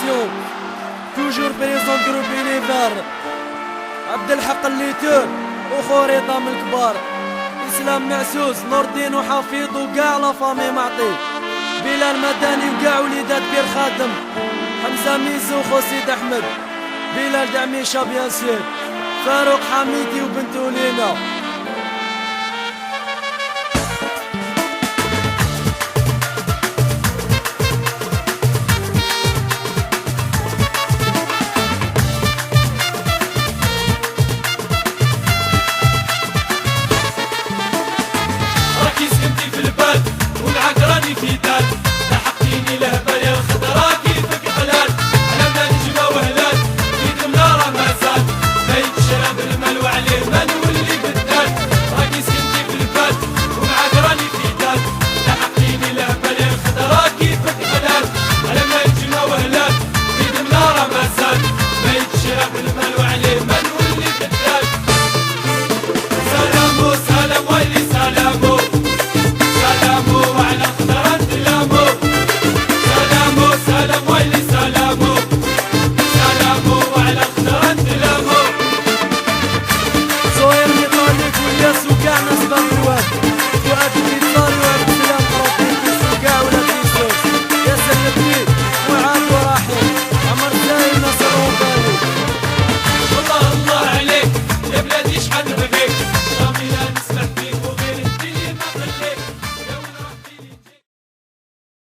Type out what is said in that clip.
l'animation. Toujours présent groupe Univers. عبد الحق الليتون وخوريطة من الكبار. اسلام معسوس نور الدين وحفيظ وكاع لا فامي معطي. بلال مدني وكاع وليدات بير خادم. حمزة ميزو وخو سيد احمد. بلال دعميشة بيان سير. فاروق حميدي وبنتو لينا.